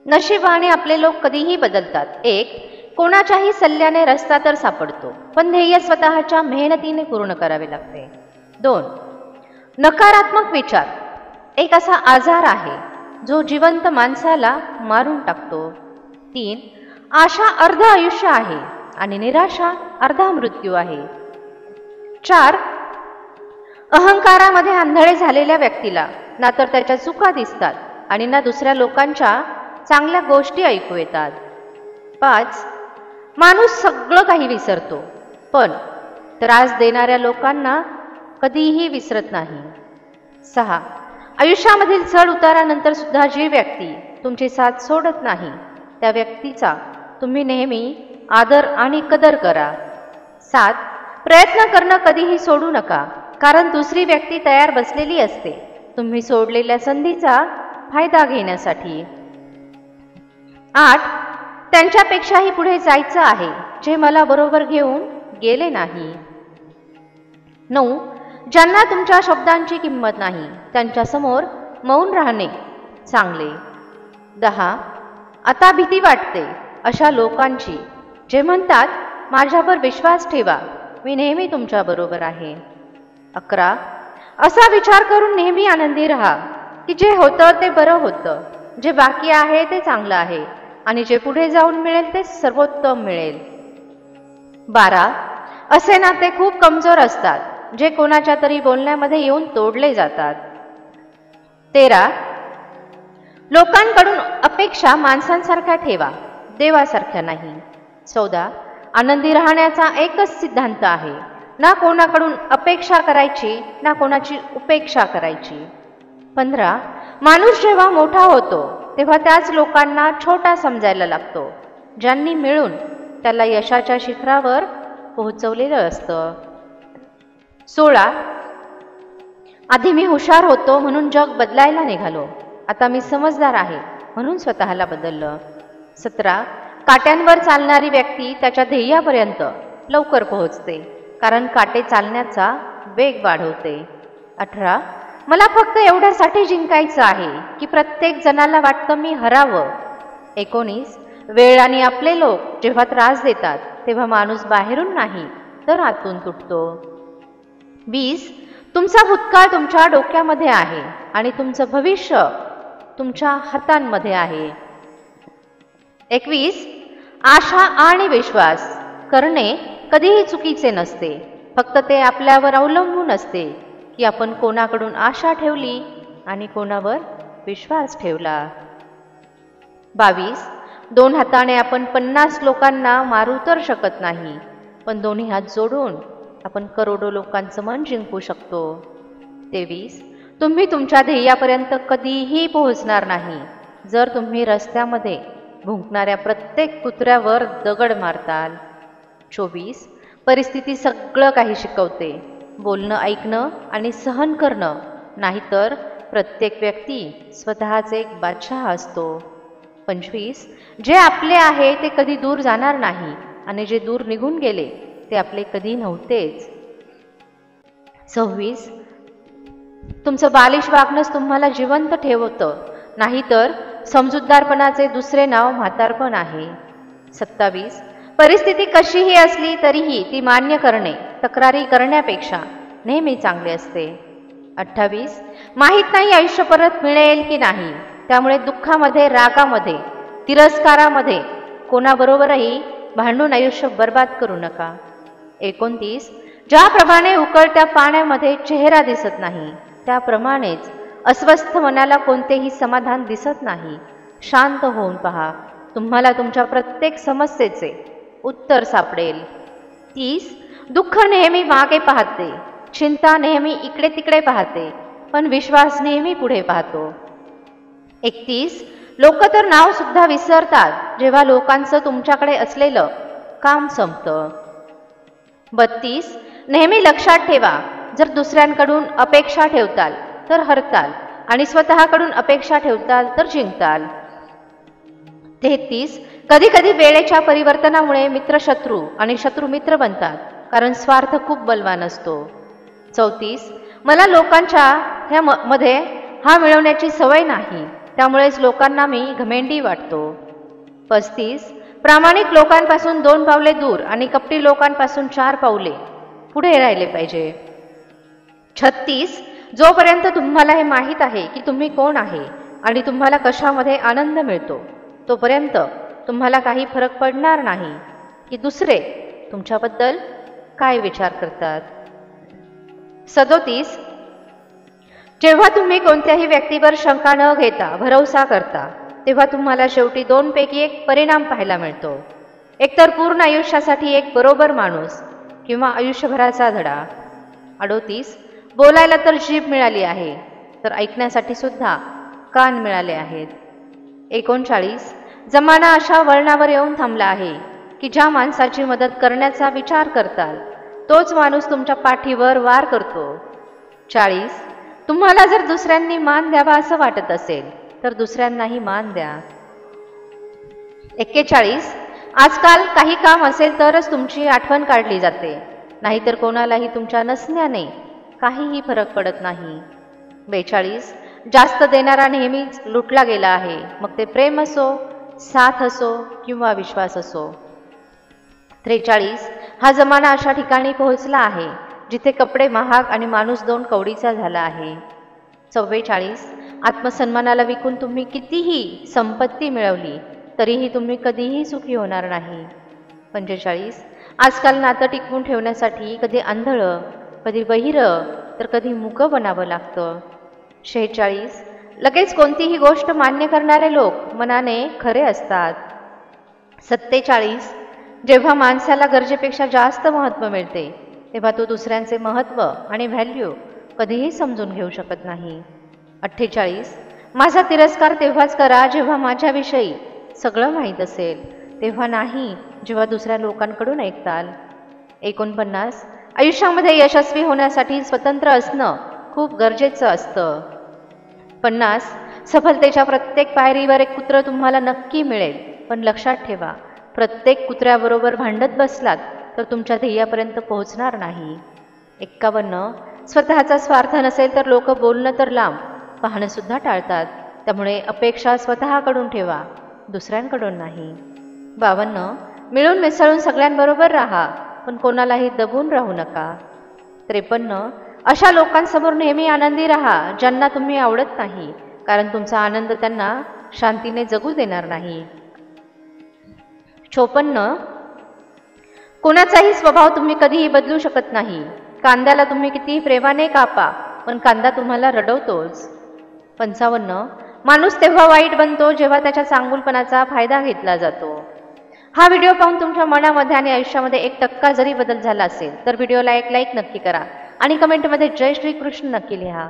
नशिबाने आपले लोक कधीही बदलतात. 1. कोणाच्याही सल्ल्याने रस्ता तर सापडतो, पण ध्येय स्वतःच्या मेहनतीने पूर्ण करावे लागते. 2. नकारात्मक विचार एक असा आजार आहे जो जिवंत माणसाला मारून टाकतो. 3. आशा अर्ध आयुष्य आहे आणि निराशा अर्धा मृत्यू आहे. 4. अहंकारामध्ये आंधळे झालेल्या व्यक्तीला ना तर त्याच्या चुका दिसतात आणि ना दुसऱ्या लोकांच्या चांगल्या गोष्टी ऐकू येतात. 5. माणूस सगळं काही विसरतो, पण त्रास देणाऱ्या लोकांना कधीही विसरत नाही. 6. आयुष्यामधील चढ उतारानंतर सुद्धा जी व्यक्ती तुमची साथ सोडत नाही त्या व्यक्तीचा तुम्ही नेहमी आदर आणि कदर करा. 7. प्रयत्न करणं कधीही सोडू नका, कारण दुसरी व्यक्ती तयार बसलेली असते तुम्ही सोडलेल्या संधीचा फायदा घेण्यासाठी. 8. त्यांच्यापेक्षाही पुढे जायचं आहे जे मला बरोबर घेऊन गेले नाही. 9. ज्यांना तुमच्या शब्दांची किंमत नाही त्यांच्यासमोर मौन राहणे चांगले. 10. आता भीती वाटते अशा लोकांची जे म्हणतात माझ्यावर विश्वास ठेवा, मी नेहमी तुमच्या बरोबर आहे. 11. असा विचार करून नेहमी आनंदी राहा की जे होतं ते बरं होतं, जे बाकी आहे ते चांगलं आहे आणि जे पुढे जाऊन मिळेल ते सर्वोत्तम मिळेल. 12. असे नाते खूप कमजोर असतात जे कोणाच्या तरी बोलण्यामध्ये येऊन तोडले जातात. 13. लोकांकडून अपेक्षा माणसांसारख्या ठेवा, देवासारख्या नाही. 14. आनंदी राहण्याचा एकच सिद्धांत आहे, ना कोणाकडून अपेक्षा करायची ना कोणाची उपेक्षा करायची. 15. माणूस जेव्हा मोठा होतो तेव्हा त्याच लोकांना छोटा समजायला लागतो ज्यांनी मिळून त्याला यशाच्या शिखरावर पोहोचवलेलं असतं. 16. आधी मी हुशार होतो म्हणून जग बदलायला निघालो, आता मी समजदार आहे म्हणून स्वतःला बदललं. 17. काट्यांवर चालणारी व्यक्ती त्याच्या ध्येयापर्यंत लवकर पोहोचते, कारण काटे चालण्याचा वेग वाढवते. 18. मला फक्त एवढ्यासाठी जिंकायचं आहे की प्रत्येक जणाला वाटतं मी हरावं. 19. वेळ आणि आपले लोक जेव्हा त्रास देतात तेव्हा माणूस बाहेरून नाही तर आतून तुटतो. 20. तुमचा भूतकाळ तुमच्या डोक्यामध्ये आहे आणि तुमचं भविष्य तुमच्या हातांमध्ये आहे. 21. आशा आणि विश्वास करणे कधीही चुकीचे नसते, फक्त ते आपल्यावर अवलंबून असते की आपण कोणाकडून आशा ठेवली आणि कोणावर विश्वास ठेवला. 22. 2 हाताने आपण 50 लोकांना मारू तर शकत नाही, पण दोन्ही हात जोडून आपण करोडो लोकांचं मन जिंकू शकतो. 23. तुम्ही तुमच्या ध्येयापर्यंत कधीही पोहोचणार नाही जर तुम्ही रस्त्यामध्ये भुंकणाऱ्या प्रत्येक कुत्र्यावर दगड मारताल. 24. परिस्थिती सगळं काही शिकवते, बोलणं, ऐकणं आणि सहन करणं, नाहीतर प्रत्येक व्यक्ती स्वतःच एक बादशाह असतो. 25. जे आपले आहे ते कधी दूर जाणार नाही आणि जे दूर निघून गेले ते आपले कधी नव्हतेच. 26. तुमचं बालिश वागणंच तुम्हाला जिवंत ठेवतं, नाहीतर समजूतदारपणाचे दुसरे नाव म्हातारपण आहे. 27. परिस्थिती कशीही असली तरीही ती मान्य करणे तक्रारी करण्यापेक्षा नेहमी चांगले असते. 28. माहीत नाही आयुष्य परत मिळेल की नाही, त्यामुळे दुःखामध्ये, रागामध्ये, तिरस्कारामध्ये कोणाबरोबरही भांडून आयुष्य बर्बाद करू नका. 29. ज्याप्रमाणे उकळत्या पाण्यामध्ये चेहरा दिसत नाही त्याप्रमाणेच अस्वस्थ मनाला कोणतेही समाधान दिसत नाही. शांत होऊन पहा, तुम्हाला तुमच्या प्रत्येक समस्येचे उत्तर सापडेल. 30. दुःख नेहमी मागे पाहते, चिंता नेहमी इकडे तिकडे पाहते, पण विश्वास नेहमी पुढे पाहतो. 31. लोक तर नाव सुद्धा विसरतात जेव्हा लोकांचं तुमच्याकडे असलेलं काम संपतं. 32. नेहमी लक्षात ठेवा, जर दुसऱ्यांकडून अपेक्षा ठेवताल तर हरताल आणि स्वतःकडून अपेक्षा ठेवताल तर जिंकताल. 33. कधी कधी वेळेच्या परिवर्तनामुळे मित्र शत्रू आणि शत्रू मित्र बनतात, कारण स्वार्थ खूप बलवान असतो. 34. मला लोकांच्या मध्ये हा मिळवण्याची सवय नाही, त्यामुळेच लोकांना मी घमेंडी वाटतो. 35 प्रामाणिक लोकांपासून 2 पावले दूर आणि कपटी लोकांपासून 4 पावले पुढे राहिले पाहिजे. 36 जोपर्यंत तुम्हाला हे माहीत आहे की तुम्ही कोण आहे आणि तुम्हाला कशामध्ये आनंद मिळतो तोपर्यंत तुम्हाला काही फरक पडणार नाही की दुसरे तुमच्याबद्दल काय विचार करतात. 37 जेव्हा तुम्ही कोणत्याही व्यक्तीवर शंका न घेता भरवसा करता तेव्हा तुम्हाला शेवटी 2 पैकी 1 परिणाम पाहायला मिळतो. एकतर पूर्ण आयुष्यासाठी एक बरोबर माणूस किंवा आयुष्यभराचा धडा. 38 बोलायला तर जीभ मिळाली आहे तर ऐकण्यासाठी सुद्धा कान मिळाले आहेत. 39 जमाना अशा वळणावर येऊन थांबला आहे की ज्या माणसाची मदत करण्याचा विचार करताल तोच माणूस तुमच्या पाठीवर वार करतो. 40 तुम्हाला जर दुसऱ्यांनी मान द्यावा असं वाटत असेल तर दुसऱ्यांनाही मान द्या. 41 आजकाल काही काम असेल तरच तुमची आठवण काढली जाते, नाहीतर कोणालाही तुमच्या नसण्याने काहीही फरक पडत नाही. 42 जास्त देणारा नेहमीच लुटला गेला आहे, मग ते प्रेम असो, साथ असो किंवा विश्वास असो. 43 हा जमाना अशा ठिकाणी पोहोचला आहे जिथे कपडे महाग आणि माणूस 2 कवडीचा झाला आहे. 44 आत्मसन्मानाला विकून तुम्ही कितीही संपत्ती मिळवली तरीही तुम्ही कधीही सुखी होणार नाही. 45 आजकाल नातं टिकवून ठेवण्यासाठी कधी आंधळं, कधी बहिरं तर कधी मुकं बनावं लागतं. 46 लगेच कोणतीही गोष्ट मान्य करणारे लोक मनाने खरे असतात. 47 जेव्हा माणसाला गरजेपेक्षा जास्त महत्त्व मिळते तेव्हा तो दुसऱ्यांचे महत्त्व आणि व्हॅल्यू कधीही समजून घेऊ शकत नाही. 48 माझा तिरस्कार तेव्हाच करा जेव्हा माझ्याविषयी सगळं माहीत असेल, तेव्हा नाही जेव्हा दुसऱ्या लोकांकडून ऐकताल. 49 आयुष्यामध्ये यशस्वी होण्यासाठी स्वतंत्र असणं खूप गरजेचं असतं. 50 सफलतेच्या प्रत्येक पायरीवर एक कुत्रं तुम्हाला नक्की मिळेल, पण लक्षात ठेवा प्रत्येक कुत्र्याबरोबर भांडत बसलात तर तुमच्या ध्येयापर्यंत पोहोचणार नाही. 51 स्वतःचा स्वार्थ नसेल तर लोक बोलणं तर लांब पाहणं सुद्धा टाळतात, त्यामुळे अपेक्षा स्वतःकडून ठेवा, दुसऱ्यांकडून नाही. 52 मिळून मिसळून सगळ्यांबरोबर राहा, पण कोणालाही दबून राहू नका. 53 अशा लोकांसमोर नेहमी आनंदी राहा ज्यांना तुम्ही आवडत नाही, कारण तुमचा आनंद त्यांना शांतीने जगू देणार नाही. 54 कोणाचाही स्वभाव तुम्ही कधीही बदलू शकत नाही. कांद्याला तुम्ही कितीही प्रेमाने कापा, पण कांदा तुम्हाला रडवतोच. 55 माणूस तेव्हा वाईट बनतो जेव्हा त्याच्या चांगुलपणाचा फायदा घेतला जातो. हा व्हिडिओ पाहून तुमच्या मनामध्ये आणि आयुष्यामध्ये 1% जरी बदल झाला असेल तर व्हिडिओला एक लाईक नक्की करा आणि कमेंटमध्ये जय श्री कृष्ण नक्की लिहा.